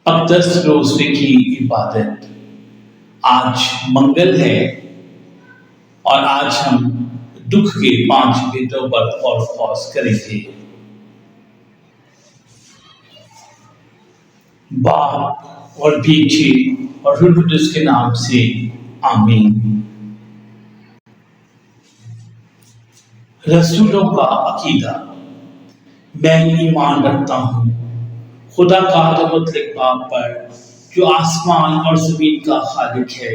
اقدس روزے کی عبادت۔ آج منگل ہے اور آج ہم دکھ کے 5 بھیدوں پر غور و خوض کریں گے۔ باپ اور بیٹے اور روح القدس کے نام سے آمین۔ رسولوں کا عقیدہ۔ میں ایمان رکھتا ہوں خدا کا مطلق باپ پر جو آسمان اور زمین کا خالق ہے،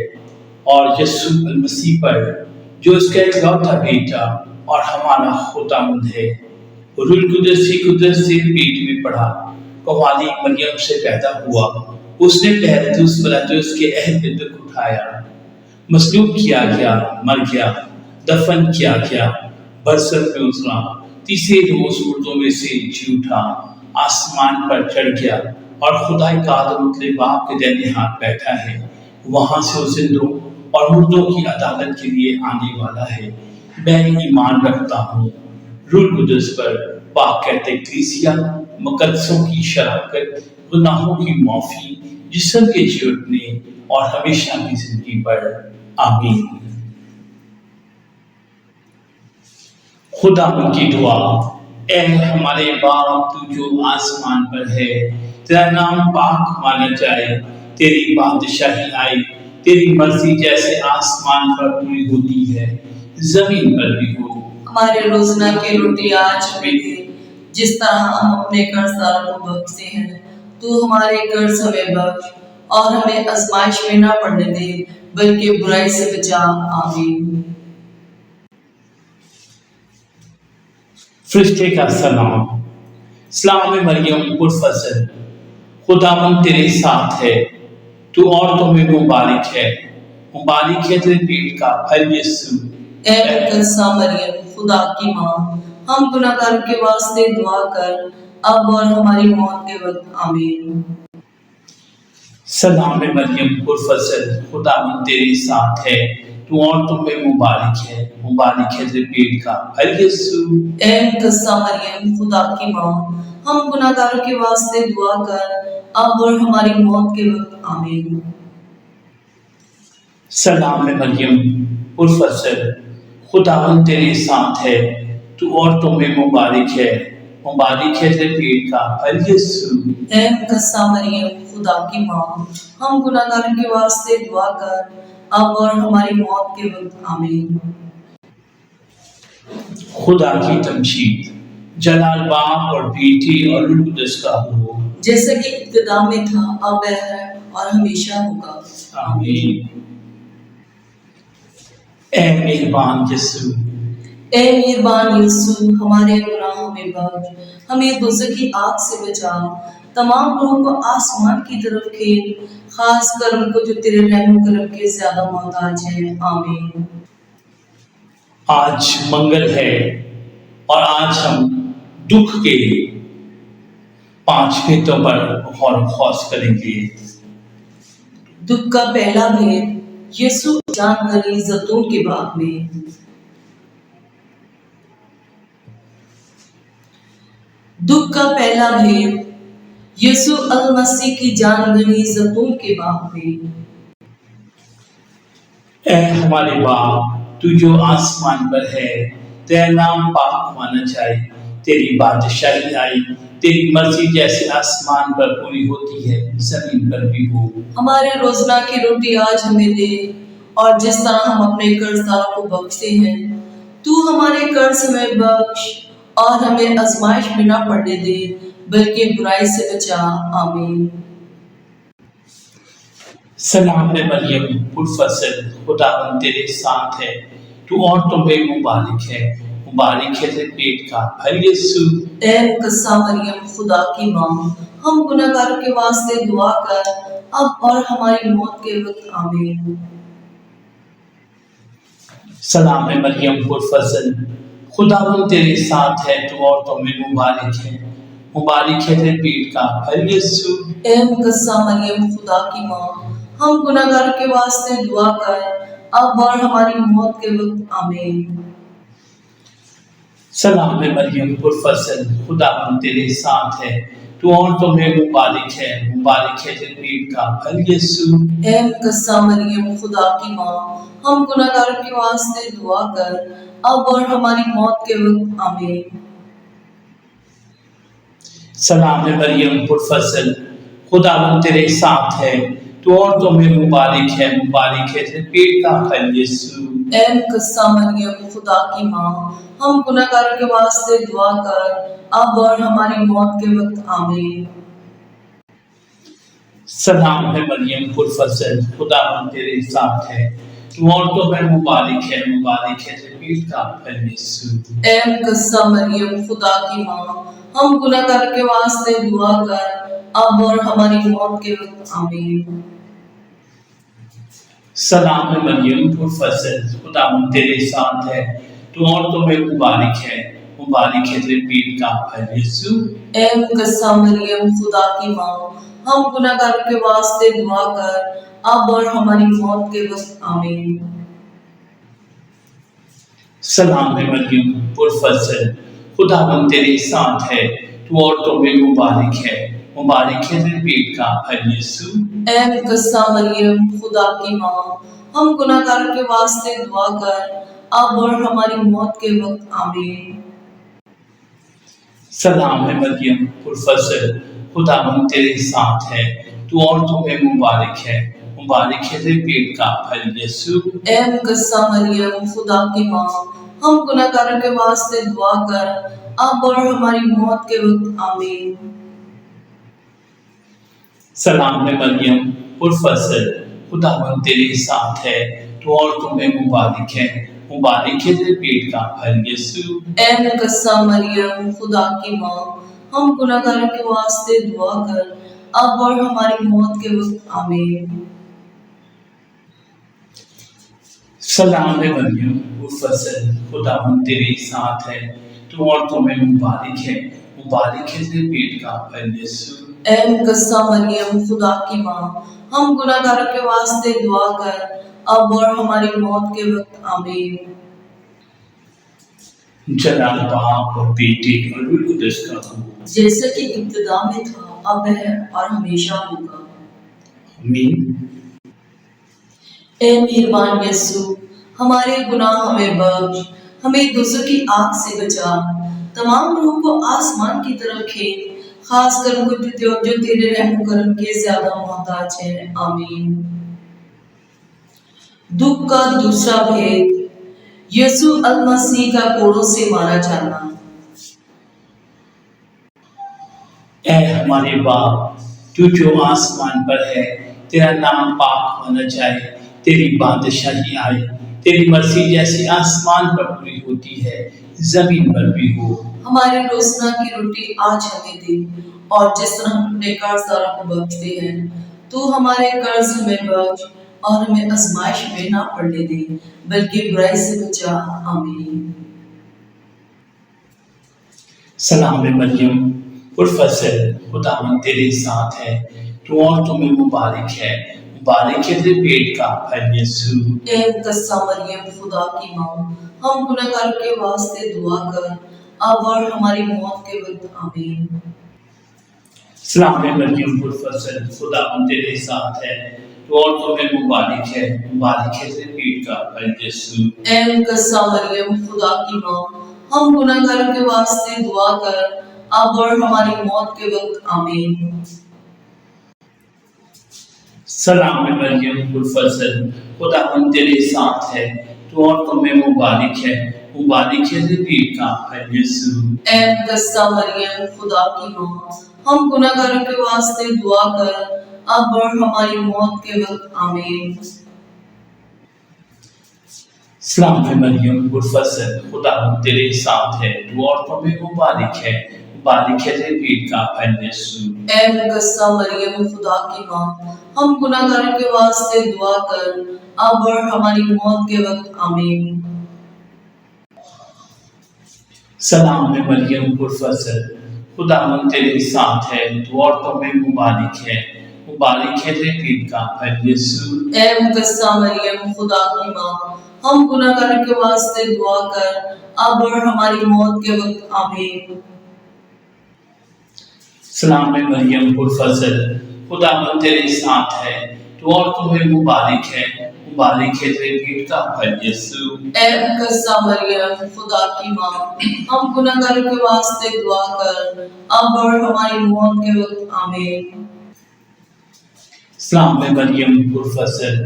اور یسوع المسیح پر جو اس کا اکلوتا بیٹا اور ہمارا خداوند ہے، روح القدس کی قدرت سے پیٹ میں پڑا، کنواری مریم سے پیدا ہوا، اس نے پہلتوس پلاطس کے عہد میں دکھ اٹھایا، مصلوب کیا گیا، مر گیا، دفن کیا گیا، برزخ میں اترا، تیسرے روز مردوں میں سے جی اٹھا، آسمان پر چڑھ گیا اور خدا کا مطلق باپ کے دائیں ہاتھ بیٹھا ہے، وہاں سے وہ زندوں اور مردوں کی عدالت کے لیے آنے والا ہے۔ میں ایمان رکھتا ہوں روح القدس پر، پاک کہتے کلیسیا، مقدسوں کی شراکت، گناہوں کی معافی، جسم کے جی اٹھنے اور ہمیشہ کی زندگی پر۔ آمین۔ خدا ان کی دعا۔ اے ہمارے باپ تو جو آسمان پر ہے، تیرا نام پاک مانا جائے، تیری بادشاہی آئے، تیری مرضی جیسے آسمان پر پوری ہوتی ہے زمین پر بھی ہو۔ ہمارے روزانہ کی روٹی آج ہمیں دے، جس طرح ہم اپنے قرض داروں کو بخشتے ہیں، تو ہمارے قرض ہمیں بخش اور ہمیں آزمائش میں نہ پڑنے دے بلکہ برائی سے بچا۔ آمین۔ فرشتے کا سلام۔ سلام مریم پرفضل، خداوند تیرے ساتھ ہے، تو عورتوں میں مبارک ہے، مبارک ہے تیرے پیٹ کا پھل یسوع۔ اے مقدسہ مریم خدا کی ماں، ہم گناہگار کے واسطے دعا کر اب اور ہماری موت کے وقت۔ آمین۔ سلام مریم پرفضل، خداوند تیرے ساتھ ہے، تو عورتوں میں مبارک ہے، مبارک ہے تیرے پیٹ کا پھل یسوع۔ اے مقدسہ مریم خدا کی ماں، ہم گناہگاروں کے واسطے دعا کر اب اور ہماری موت کے وقت۔ آمین۔ سلام مریم پرفضل، خداوند تیرے ساتھ ہے، تو عورتوں میں مبارک ہے، مبارک ہے تیرے پیٹ کا پھل یسوع۔ اے مقدسہ مریم خدا کی ماں، ہم گناہگاروں کے واسطے دعا کر اب اور ہماری موت کے وقت۔ آمین۔ خدا کی تمجید۔ جلال باپ اور بیٹے اور روح القدس کا ہو، جیسا کہ ابتدا میں تھا، اب ہے اور ہمیشہ ہوگا۔ آمین۔ اے مہربان یسوع، اے مہربان یسوع، ہمارے گناہوں میں بخش، ہمیں دوزخ کی آگ سے بچا، تمام لوگوں کو آسمان کی طرف کھینچ، خاص کر ان کو جو تیرے رحم و کرم کے زیادہ محتاج ہیں۔ آمین۔ آج منگل ہے اور آج ہم دکھ کے 5 بھیدوں پر غور و خوض کریں گے۔ دکھ کا پہلا بھید، یسوع جان گلی زیتون کے باغ میں۔ دکھ کا پہلا بھید، یسوع المسیح کی جان گلی زیتون کے باغ میں۔ اے ہمارے باپ تو جو آسمان پر ہے، تیرا نام پاک مانا جائے، تیری بادشاہی آئی، تیری مرضی جیسے آسمان پر پوری ہوتی ہے زمین پر بھی ہو۔ ہمارے روزانہ کی روٹی آج ہمیں دے، اور جس طرح ہم اپنے قرض داروں کو بخشتے ہیں، تو ہمارے قرض ہمیں بخش اور ہمیں آزمائش میں نہ پڑنے دے بلکہ برائی سے بچا۔ آمین۔ سلام مریم پرفضل، خداوند تیرے ساتھ ہے، تو عورتوں میں مبارک ہے، مبارک ہے تیرے پیٹ کا پھل یسوع۔ اے مقدسہ مریم خدا کی ماں، ہم گناہگاروں کے واسطے دعا کر اب اور ہماری موت کے وقت۔ آمین۔ سلام مریم پرفضل، خداوند تیرے ساتھ ہے، تو عورتوں میں مبارک ہے، مبارک ہے تیرے پیٹ کا پھل یسوع۔ اے مقدسہ مریم خدا کی ماں، ہم گناہگاروں کے واسطے دعا کر اب اور ہماری موت کے وقت۔ آمین۔ سلام مریم پرفضل، خداوند تیرے ساتھ ہے، تو عورتوں میں مبارک ہے تیرے پیٹ کا پھل یسوع۔ اے مقدسہ مریم خدا کی ماں، ہم گناہگاروں کے واسطے دعا کر اب اور ہماری موت کے وقت آمین۔ سلام ہے مریم پرفضل، خداوند تیرے ساتھ ہے، تو عورتوں میں مبارک ہے تیرے پیٹ کا پھل یسوع۔ اے مقدسہ مریم خدا کی ماں، ہم گناہگاروں کے واسطے دعا کر اب اور ہماری موت کے وقت آمین۔ سلام ہے مریم پرفضل، خداوند تیرے ساتھ ہے، تو عورتوں میں مبارک ہے تیرے پیٹ کا پھل یسوع۔ اے مقدسہ مریم خدا کی ماں، ہم گناہگاروں کے واسطے دعا کر اب اور ہماری موت کے وقت آمین۔ سلام ہے مریم پرفضل، خداوند تیرے ساتھ ہے، تو عورتوں میں مبارک ہے تیرے پیٹ کا پھل یسوع۔ اے مقدسہ مریم خدا کی ماں، ہم گناہگاروں کے واسطے دعا کر اب اور ہماری موت کے وقت آمین۔ سلام ہے مریم پرفضل، خداوند تیرے ساتھ ہے، تو عورتوں میں مبارک ہے تیرے پیٹ کا پھل یسوع۔ اے مقدسہ مریم خدا کی ماں، ہم گناہگاروں کے واسطے دعا کر اب اور ہماری موت کے وقت آمین۔ سلام ہے مریم پرفضل، خداوند تیرے ساتھ ہے، تو عورتوں میں مبارک ہے تیرے پیٹ کا پھل یسوع۔ اے مقدسہ مریم خدا کی ماں، ہم گناہگاروں کے واسطے دعا کر اب اور ہماری موت کے وقت آمین۔ سلام ہے مریم پرفضل، خداوند تیرے ساتھ ہے، تو عورتوں میں مبارک ہے تیرے پیٹ کا پھل یسوع۔ اے مقدسہ مریم خدا کی ماں، ہم گناہگاروں کے واسطے دعا کر اب اور ہماری موت کے وقت آمین۔ سلام ہے مریم پرفضل، خداوند تیرے ساتھ ہے، تو عورتوں میں مبارک ہے تیرے پیٹ کا پھل یسوع۔ اے مقدسہ مریم خدا کی ماں، ہم گناہگاروں کے واسطے دعا کر اب اور ہماری موت کے وقت آمین۔ جلال باپ اور بیٹے اور روح القدس کا ہو، جیسا کہ ابتدا میں تھا اب ہے اور ہمیشہ ہوگا، آمین۔ اے مہربان یسوع، ہمارے گناہ ہمیں بخش، ہمیں دوزخ کی آگ سے بچا، تمام روح کو آسمان کی طرف کھینچ، خاص کر ان کو جو تیرے رحم و کرم کے زیادہ محتاج ہیں، آمین۔ دکھ کا دوسرا بھید، یسوع المسیح کا کوڑوں سے مارا جانا۔ اے ہمارے باپ جو آسمان پر ہے، تیرا نام پاک ہونا جائے، تیری بادشاہی آئے، تیری مرضی جیسی آسمان پر پوری ہوتی ہے زمین پر بھی ہو۔ ہمارے روزانہ کی روٹی آج ہمیں دے، اور جس طرح ہم اپنے قرض داروں کو بخشتے ہیں تو ہمارے قرض ہمیں بخش، اور ہمیں آزمائش میں نہ پڑنے دے بلکہ برائی سے بچا، آمین۔ سلام ہے مریم پرفضل، خداوند تیرے ساتھ ہے، تو عورتوں میں مبارک ہے تیرے پیٹ کا پھل یسوع۔ اے مقدسہ مریم خدا کی ماں، ہم گناہگاروں کے واسطے دعا کر اب اور ہماری موت کے وقت، آمین۔ سلام ہے مریم پرفضل، خداوند تیرے ساتھ ہے، تو عورتوں میں مبارک ہے تیرے پیٹ کا پھل یسوع۔ اے مقدسہ مریم خدا کی ماں، ہم گناہگاروں کے واسطے دعا کر اب اور ہماری موت کے وقت، آمین۔ سلام ہے مریم پرفضل، خداوند تیرے ساتھ ہے، تو عورتوں میں مبارک ہے تیرے پیٹ کا پھل یسوع۔ اے مقدسہ مریم خدا کی ماں، ہم گناہگاروں کے واسطے دعا کر اب اور ہماری موت کے وقت، آمین۔ سلام ہے مریم پرفضل، خداوند تیرے ساتھ ہے، تو عورتوں میں مبارک ہے تیرے پیٹ کا پھل یسوع۔ اے مقدسہ مریم خدا کی ماں، ہم گناہگاروں کے واسطے دعا کر اب اور ہماری موت کے وقت، آمین۔ سلام ہے مریم پرفضل، خداوند تیرے ساتھ ہے، تو عورتوں میں مبارک ہے تیرے پیٹ کا پھل یسوع۔ اے مقدسہ مریم خدا کی ماں، ہم گناہگاروں کے واسطے دعا کر اب اور ہماری موت کے وقت، آمین۔ सलाम मरियम पुरफज़ल, खुदावंद तेरे साथ है, तो औरतों में मुबारक है तेरे पेट का फल यीशु। ऐ मुकद्दसा मरियम, खुदा की माँ, हम गुनहगारों के वास्ते दुआ कर, अब और हमारी मौत के वक्त आमीन। सलाम मरियम पुरफज़ल,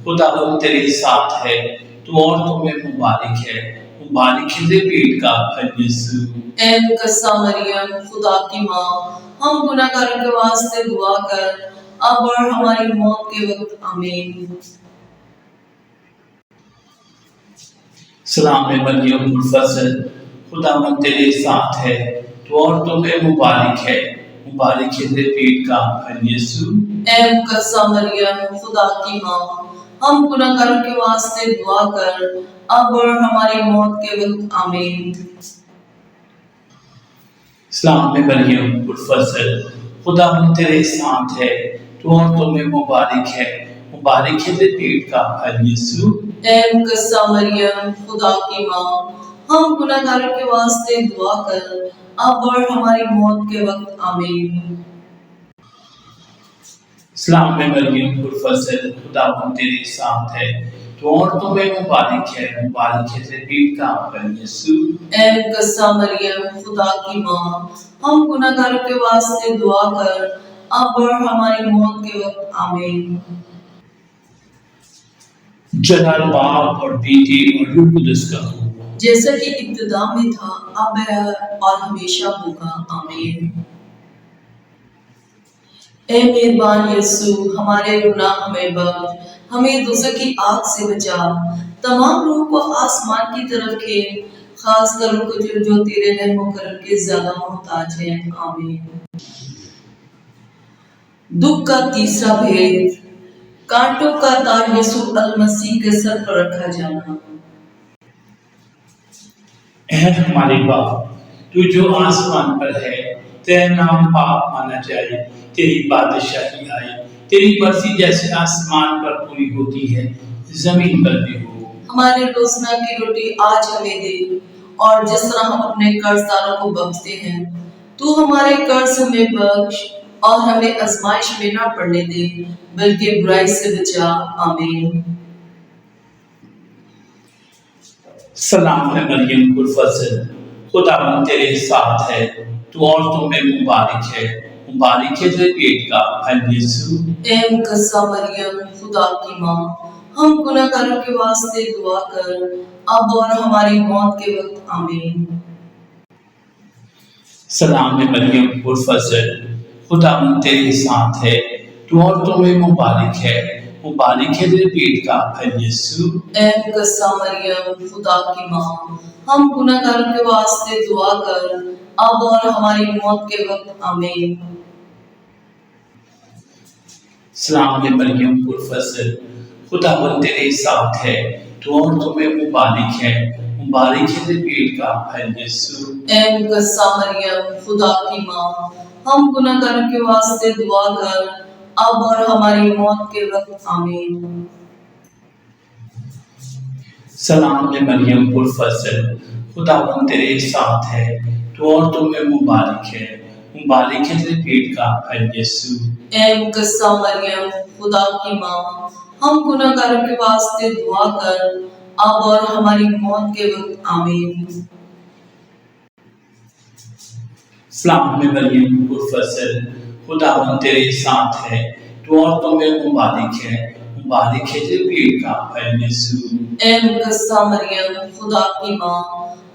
खुदावंद तेरे साथ है, तो औरतों में मुबारक है तेरे पेट का फल यीशु। ऐ मुकद्दसा मरियम, खुदा की माँ, हम गुनहगारों के वास्ते दुआ कर, अब और हमारी मौत के वक्त आमीन। सलाम मरियम पुरफज़ल, खुदावंद तेरे साथ है, तो औरतों में मुबारक है तेरे पेट का फल यीशु। ऐ मुकद्दसा मरियम, खुदा की माँ, हम गुनहगारों के वास्ते दुआ कर, अब और हमारी मौत के वक्त आमीन। सलाम मरियम पुरफज़ल, खुदावंद तेरे साथ है, तो औरतों में मुबारक है तेरे पेट का फल यीशु। ऐ मुकद्दसा मरियम, खुदा की माँ, हम गुनहगारों के वास्ते दुआ कर, अब और हमारी मौत के वक्त आमीन। सलाम मरियम पुरफज़ल, खुदावंद तेरे साथ है, तो औरतों में मुबारक है तेरे पेट का फल यीशु। ऐ मुकद्दसा मरियम, खुदा की माँ, हम गुनहगारों के वास्ते दुआ कर, अब और हमारी मौत के वक्त आमीन। जलाल बाप और बेटे और रूह कुदस का हो, जैसा कि इब्तिदा में था, अब है और हमेशा होगा, आमीन। ऐ मेहरबान यीशु, हमारे गुनाह हमें बख्श, हमें दोज़ख की आग से बचा, तमाम रूह को आसमान की तरफ खेल, खास कर उनको जो तेरे रहम करम के ज्यादा मोहताज हैं, आमीन। दुख का तीसरा भेद, कांटों का ताज यीशु अल मसीह के सर पर रखा जाना। ऐ हमारे बाप, तू जो आसमान पर है, तेरा नाम पाक माना जाए, तेरी बादशाही आए, तेरी मर्जी जैसे आसमान पर पूरी होती है, जमीन पर भी हो। हमारे रोज़ना की रोटी आज हमें दे, और जिस तरह हम अपने कर्जदारों को बख्शते हैं, तू हमारे कर्ज हमें बख्श, और हमें आजमाइश में न पड़ने दे, बल्कि बुराई से बचा, आमीन। सलाम मरियम पुरफज़ल, खुदावंद तेरे साथ है, तू औरतों में मुबारक है तेरे पेट का फल यीशु। ऐ मुकद्दसा मरियम, खुदा की माँ, हम गुनहगारों के वास्ते दुआ कर, अब और हमारी मौत के वक्त आमीन। सलाम मरियम पुरफज़ल, खुदावंद तेरे साथ है, तू औरतों में मुबारक है तेरे पेट का फल यीशु। ऐ मुकद्दसा मरियम, खुदा की माँ, हम गुनहगारों के वास्ते दुआ कर, अब और हमारी मौत के वक्त आमीन। सलाम मरियम पुरफज़ल, खुदावंद तेरे साथ है, तो औरतों में मुबारक है तेरे पेट का फल यीशु। ऐ मुकद्दसा मरियम, खुदा की माँ, हम गुनहगारों के वास्ते दुआ कर, अब और हमारी मौत के वक्त आमीन। सलाम मरियम पुरफज़ल, खुदावंद तेरे साथ है, तो औरतों में मुबारक है तेरे पेट का फल यीशु। ऐ मुकद्दसा मरियम, खुदा की माँ, हम गुनहगारों के वास्ते दुआ कर, अब और हमारी मौत के वक्त आमीन। सलाम मरियम पुरफज़ल, खुदावंद तेरे साथ है, तो औरतों में मुबारक है तेरे पेट का फल यीशु। ऐ मुकद्दसा मरियम, खुदा की माँ,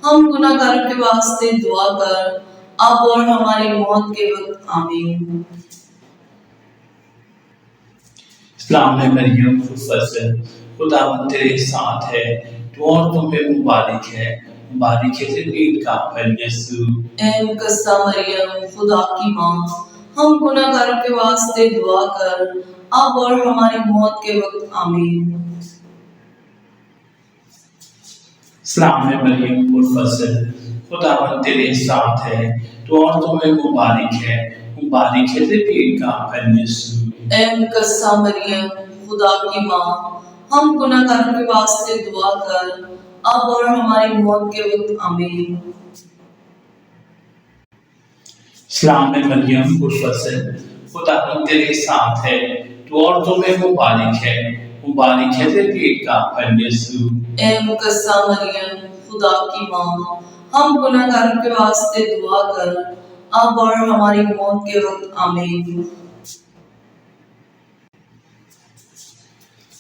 हम गुनहगारों के वास्ते दुआ कर, अब और हमारी मौत के वक्त आमीन। सलाम मरियम पुरफज़ल, खुदावंद तेरे साथ है, तो औरतों में मुबारक है तेरे पेट का फल यीशु। ऐ मुकद्दसा मरियम, खुदा की माँ, हम गुनहगारों के वास्ते दुआ कर, अब और हमारी मौत के वक्त आमीन। सलाम मरियम पुरफज़ल, खुदावंद तेरे साथ है, तो औरतों में मुबारक है तेरे पेट का फल यीशु। ऐ मुकद्दसा मरियम, खुदा की माँ, हम गुनहगारों के वास्ते दुआ कर, अब और हमारी मौत के वक्त आमीन। सलाम मरियम पुरफज़ल, खुदा तेरे साथ है, तू औरतों में मुबारक है तेरे पेट का फल यीशु। ए मुकद्दसा मरियम, खुदा की माँ, हम गुनहगारों के वास्ते दुआ कर, अब और हमारी मौत के वक्त आमीन।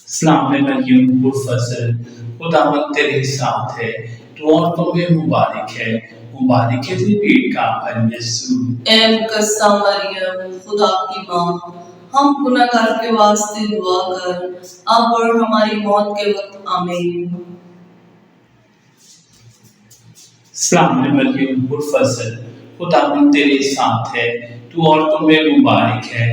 सलाम मरियम पुरफज़ल, खुदा तेरे साथ है, तू औरतों में मुबारक है तेरे पेट का फल यीशु। ए मुकद्दसा मरियम, खुदा की माँ, हम गुनहगारों के वास्ते दुआ कर, अब और हमारी मौत के वक्त आमीन। सलाम मरियम पुरफज़ल, खुदा तेरे साथ है, तू औरतों में मुबारक है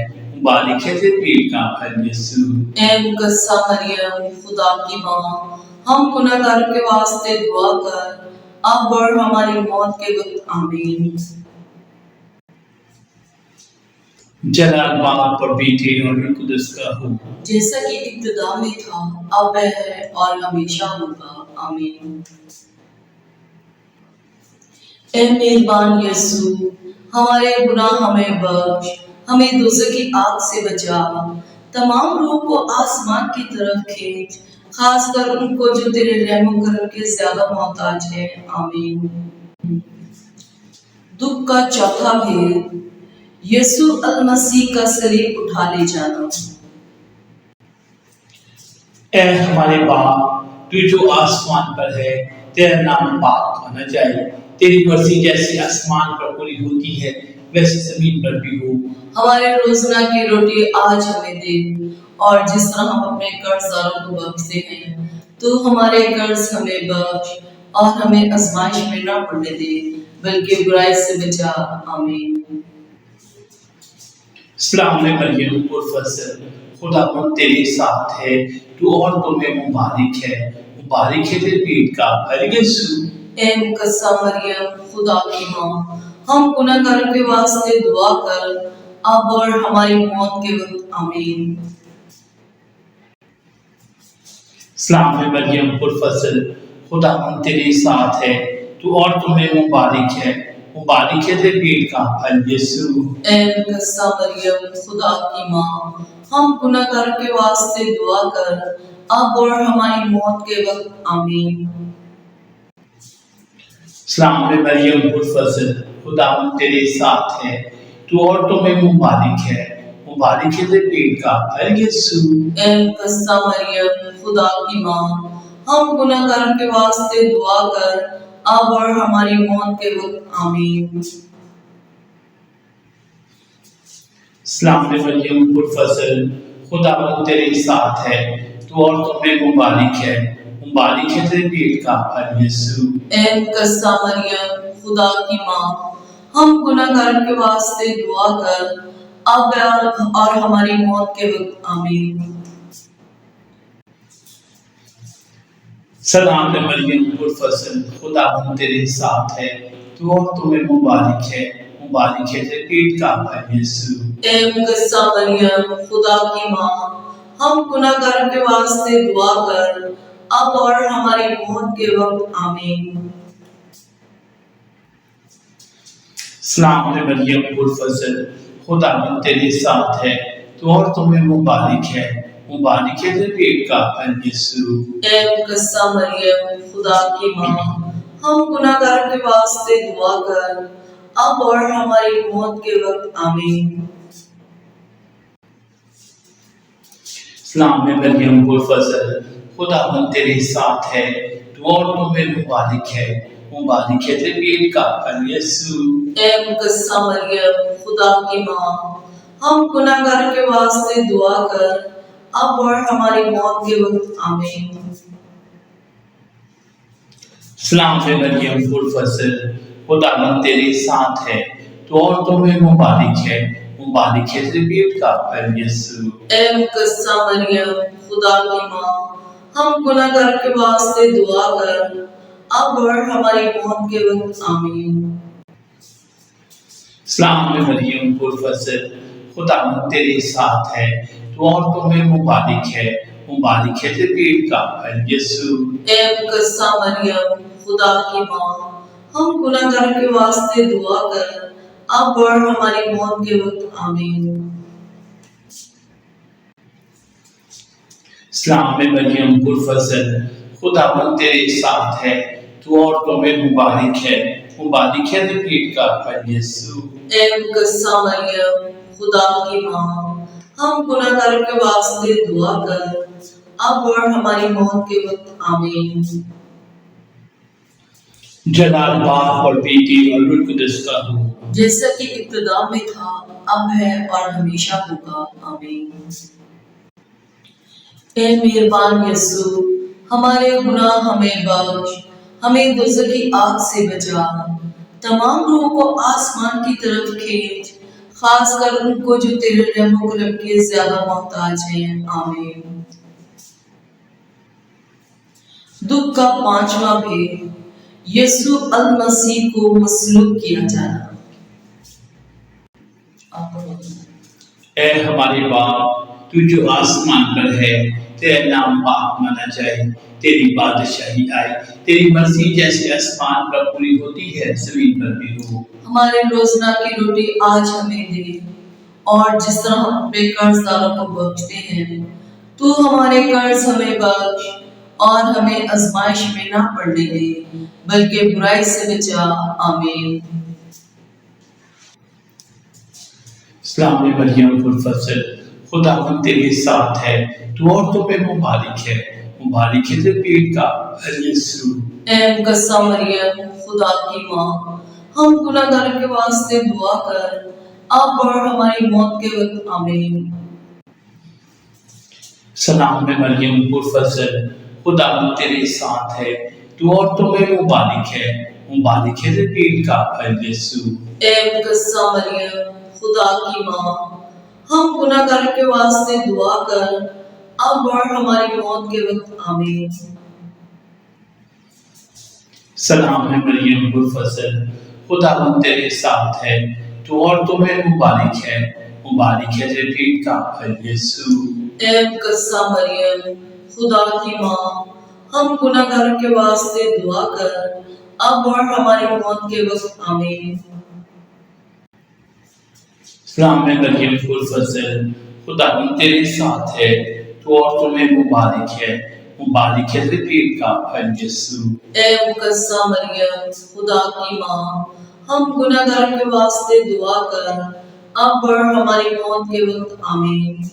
तेरे पेट का फल यीशु। ए मुकद्दसा मरियम, खुदा की माँ, हम गुनहगारों के वास्ते दुआ कर, अब और हमारी मौत के वक्त आमीन। जलाल बाप और बेटे और रूह कुदस का हो, जैसा कि इब्तिदा में था, अब है और हमेशा होगा, आमीन। ए मेहरबान यीशु, हमारे गुनाह हमें बख्श, हमें दोज़ख की आग से बचा, तमाम रूह को आसमान की तरफ खींच, खासकर उनको जो तेरे रहम करम के ज्यादा मोहताज है, आमीन। दुख का चौथा भेद, यीशु अल मसीह का सलीब उठा ले जाना। ऐ हमारे बाप, तू जो आसमान पर है, तेरा नाम पाक होना जाए, तेरी मर्जी जैसे आसमान पर पूरी होती है वैसे जमीन पर भी हो। हमारे रोजाना की रोटी आज हमें दे, और जिस तरह हम अपने कर्जदारों को बख्शते हैं, तू हमारे कर्ज हमें बख्श, और हमें आजमाइश में न पड़ने दे, बल्कि बुराई से बचा, आमीन। सलाम मरियम पुरफज़ल, खुदा तेरे साथ है, तू औरतों में मुबारक है तेरे पेट का फल यीशु। ए मुकद्दसा मरियम, खुदा की माँ, हम गुनहगारों के वास्ते दुआ कर, अब और हमारी मौत के वक्त आमीन। सलाम मरियम पुरफज़ल, खुदा तेरे साथ है, तू औरतों में मुबारक है तेरे पेट का फल यीशु। ए मुकद्दसा मरियम, खुदा की माँ, हम गुनहगारों के वास्ते दुआ कर, अब और हमारी मौत के वक्त आमीन। सलाम मरियम पुरफज़ल, खुदा तेरे साथ है, तू औरतों में मुबारक है तेरे पेट का फल यीशु। ए मुकद्दसा मरियम, खुदा की माँ, हम गुनहगारों के वास्ते दुआ कर, अब और हमारी मौत के वक्त आमीन। सलाम मरियम पुरफज़ल, खुदा तेरे साथ है, तू औरतों में मुबारक है तेरे पेट का फल यीशु। ए मुकद्दसा मरियम, खुदा की माँ, हम गुनहगारों के वास्ते दुआ कर, अब और हमारी मौत के वक्त आमीन। सलाम मरियम पुरफज़ल, खुदा तेरे साथ है, तू औरतों में मुबारक है तेरे पेट का फल यीशु। ए मुकद्दसा मरियम, खुदा की माँ, हम गुनहगारों के वास्ते दुआ कर, अब और हमारी मौत के वक्त आमीन। सलाम मरियम पुरफज़ल, खुदा तेरे साथ है, तू औरतों में मुबारक है तेरे पेट का फल यीशु। ए मुकद्दसा मरियम, खुदा की माँ, हम गुनहगारों के वास्ते दुआ कर, अब और हमारी मौत के वक्त आमीन। सलाम मरियम पुरफज़ल, खुदा तेरे साथ है, तू औरतों में मुबारक है तेरे पेट का फल यीशु। ए मुकद्दसा मरियम, खुदा की माँ, हम गुनहगारों के वास्ते दुआ कर, अब और हमारी मौत के वक्त आमीन। सलाम मरियम पुरफज़ल, खुदा तेरे साथ है, तू औरतों में मुबारक है तेरे पेट का फल यीशु। ए मुकद्दसा मरियम, खुदा की माँ, हम गुनहगारों के वास्ते दुआ कर, अब और हमारी मौत के वक्त आमीन। सलाम मरियम पुरफज़ल, खुदा तेरे साथ है, तू औरतों में मुबारक है तेरे पेट का फल यीशु। ए मुकद्दसा मरियम, खुदा की माँ, हम गुनहगारों के वास्ते दुआ कर, अब और हमारी मौत के वक्त आमीन। इस्लाम में मरियम पुरफज़ल, खुदावंद तेरे साथ है, तू औरतों में मुबारक है तेरे पेट का फल यीशु। ए मुकद्दसा मरियम, खुदा की माँ, हम गुनहगारों के वास्ते दुआ कर, अब और हमारी मौत के वक्त आमीन। जलाल बाप और बेटी और रूह कुदस का हो, जैसा कि इब्तिदा में था, अब है और हमेशा होगा, आमीन। ए मेहरबान यीशु, हमारे गुनाह हमें बख्श, हमें दोज़ख की आग से बचा, तमाम रूहों को आसमान की तरफ खींच, खासकर उनको जो तेरे रहम करम के ज्यादा मोहताज हैं, आमीन। दुख का पांचवा भेद, यीशु अल मसीह को मसलूब किया जाना। ए हमारे बाप, तू जो आसमान पर है, तेरा नाम पाक माना जाए, तेरी बादशाही आए, तेरी मर्जी जैसे आसमान पर पूरी होती है जमीन पर भी हो। हमारे रोजना की रोटी आज हमें दे, और जिस तरह हम अपने कर्जदारों को बख्शते हैं, तू हमारे कर्ज हमें बख्श और हमें आजमाइश में ना पड़ने दे, बल्कि बुराई से बचा, आमीन। इस्लाम में मरियम पुरफज़ल, खुदावंद तेरे साथ है, तू औरतों पे मुबारक है तेरे पेट का फल यीशु। ए मुकद्दसा मरियम, खुदा की माँ, हम गुनहगारों के वास्ते दुआ कर, अब और हमारी मौत के वक्त, आमीन। सलाम में मरियम पुरफज़ल, खुदावंद तेरे साथ है, तू औरतों में मुबारक है तेरे पेट का फल यीशु। ए मुकद्दसा मरियम, खुदा की माँ, हम गुनहगारों के वास्ते दुआ कर, अब और हमारी मौत के वक्त, आमीन। सलाम है मरियम पुरफज़ल, खुदावंद तेरे साथ है, तू औरतों में मुबारक है तेरे पेट का फल यीशु। ए मुकद्दसा मरियम, खुदा की माँ, हम गुनहगारों के वास्ते दुआ कर, अब और हमारी मौत के वक्त, आमीन। सलाम है मरियम पुरफज़ल, खुदावंद तेरे साथ है, तू औरतों में मुबारक है तेरे पेट का फल यीशु। ए मुकद्दसा मरियम, खुदा की माँ, हम गुनहगारों के वास्ते दुआ कर, अब और हमारी मौत के वक्त, आमीन।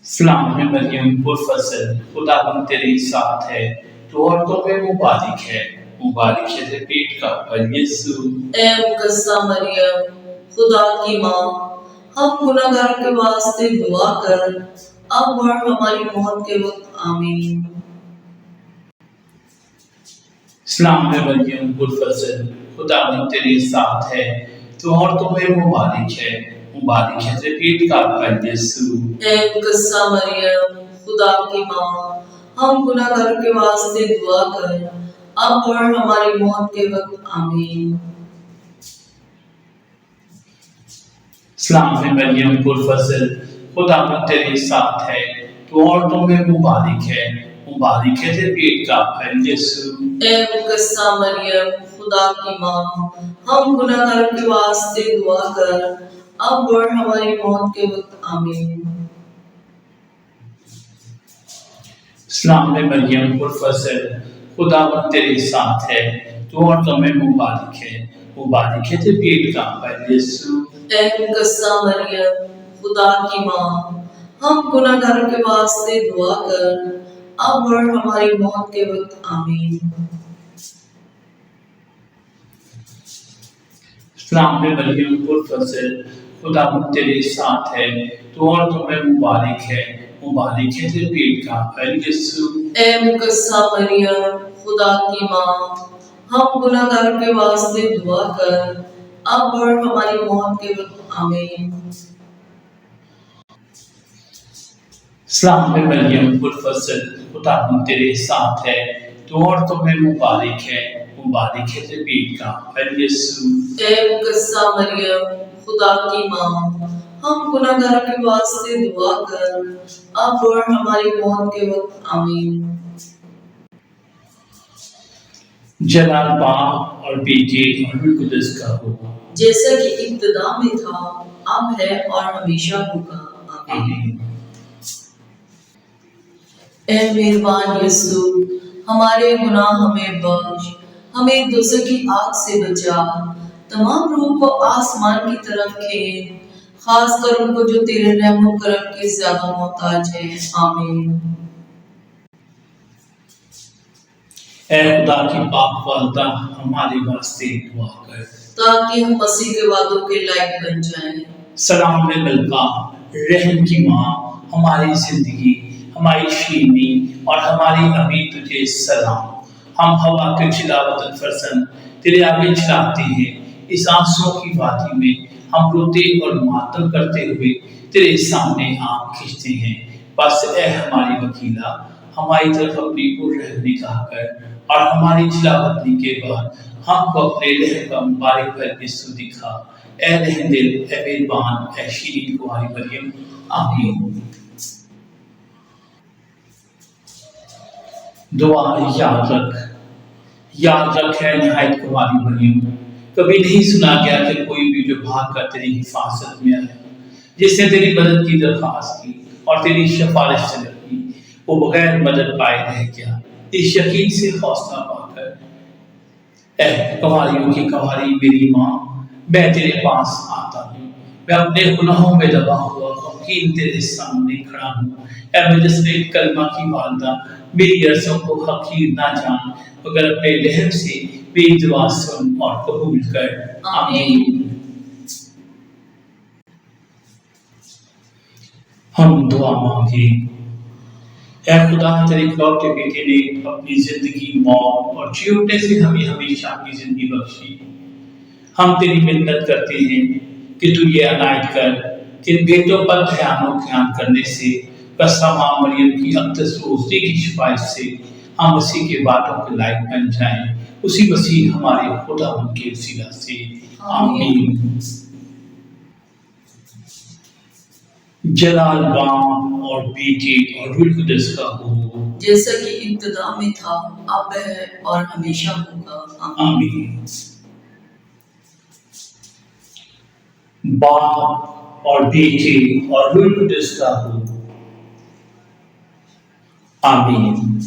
सलाम है मरियम पुरफज़ल, खुदावंद तेरे साथ है, तू औरतों में मुबारक है तेरे पेट का फल यीशु। ए मुकद्दसा मरियम, खुदा की माँ, हम गुनहगारों के वास्ते दुआ कर, अब और हमारी मौत के वक्त, आमीन। सलाम है मरियम पुरफज़ल, खुदावंद तेरे साथ है, तू औरतों में मुबारक है तेरे पेट का फल यीशु। ए मुकद्दसा मरियम, खुदा की माँ, हम गुनहगारों के वास्ते दुआ कर, अब और हमारी मौत के वक्त, आमीन। सलाम है मरियम पुरफज़ल, खुदावंद तेरे साथ है, तू औरतों में मुबारक है तेरे पेट का फल यीशु। ए मुकद्दसा मरियम, खुदा की माँ, हम गुनहगारों के वास्ते दुआ कर, अब और हमारी मौत के वक्त, आमीन। सलाम है मरियम पुरफज़ल, खुदावंद तेरे साथ है, तू औरतों में मुबारक है तेरे पेट का फल यीशु। ए मुकद्दसा मरियम, खुदा की माँ, हम गुनहगारों के वास्ते दुआ कर, अब और हमारी मौत के वक्त, आमीन। सलाम है मरियम पुरफज़ल, खुदावंद तेरे साथ है, तू औरतों में मुबारक है तेरे पेट का फल यीशु। ए मुकद्दसा मरियम, खुदा की माँ, हम गुनहगारों के वास्ते दुआ कर, अब और हमारी मौत के वक्त, आमीन। सलाम है मरियम पुरफज़ल, खुदावंद तेरे साथ है, तू औरतों में मुबारक है तेरे पेट का फल यीशु। ए मुकद्दसा मरियम, खुदा की माँ, हम गुनहगारों के वास्ते दुआ कर, अब और हमारी मौत के वक्त, आमीन। जलाल बाप और बेटे और रूह कुदस का हो। जैसा कि इब्तिदा में था, अब है और हमेशा होगा। आमीन। ए मेहरबान यीशु, हमारे गुनाह हमें बख्श, हमें दोज़ख की आग से बचा, तमाम रूह को आसमान की तरफ खींच, खास कर उनको जो तेरे रहम करम के ज्यादा मोहताज है। आमीन। ए खुदा की पाक वालदा, हमारे वास्ते दुआ कर ताकि हम मसीह के वादों के लायक बन जाएं। सलाम मलका, रहम की माँ, हमारी जिंदगी, हमारी शीरनी और हमारी अभी तुझे सलाम। हम हवा के चिलावतन फरसन तेरे आगे चलाते हैं। इस आंसुओं की वादी में हम रोते और मातम करते हुए तेरे सामने आँख खींचते हैं। बस ए हमारी वकीला, हमारी तरफ अपनी रहम निगाह कर और हमारी चिलावतनी के बाद हमको अपने लहर का मुबारक पर यीशु दिखा। ए रहम दिल, ए मेहरबान, ए शीरीन कुंवारी मरियम। आमीन। दुआ याद रख है निहायत कुंवारी मरियम, कभी नहीं सुना गया कि कोई भी जो भाग कर तेरी हिफाजत में आया, जिसने तेरी मदद की दरख्वास्त की और तेरी सिफारिश तलब की, वो बगैर मदद पाए रह गया। इस यकीन से हौसला पाकर ए कंवारियों की कंवारी मेरी माँ, मैं तेरे पास आता हूँ। मैं अपने गुनाहों में दबा हुआ गमगीन तेरे सामने खड़ा हूँ। ऐ मुजस्मे कलमा की वालदा, मेरी अर्ज़ों को हकीर ना जान, मगर अपने लहर से मेरी दुआ सुन और कबूल कर। आमीन। हम दुआ मांगे। ऐ खुदा, तेरे इकलौते बेटे ने अपनी जिंदगी, मौत और जी उठने से हमें हमेशा की जिंदगी बख्शी। हम तेरी मिन्नत करते हैं कि तू ये अनायत कर कि इन बेटों पर ध्यान करने से, कसम मरियम की अक़दस रोज़नी की शिफायत से हम मसीह के बातों के लायक बन जाएं। उसी मसीह हमारे खुदावंद के वसीला से। आमीन। जलाल बाप और बेटे और रूह कुदस का हो, जैसा कि इब्तिदा में था, अब है और हमेशा होगा। आमीन। बाप और बेटे और रूह कुदस का हो, आमीन।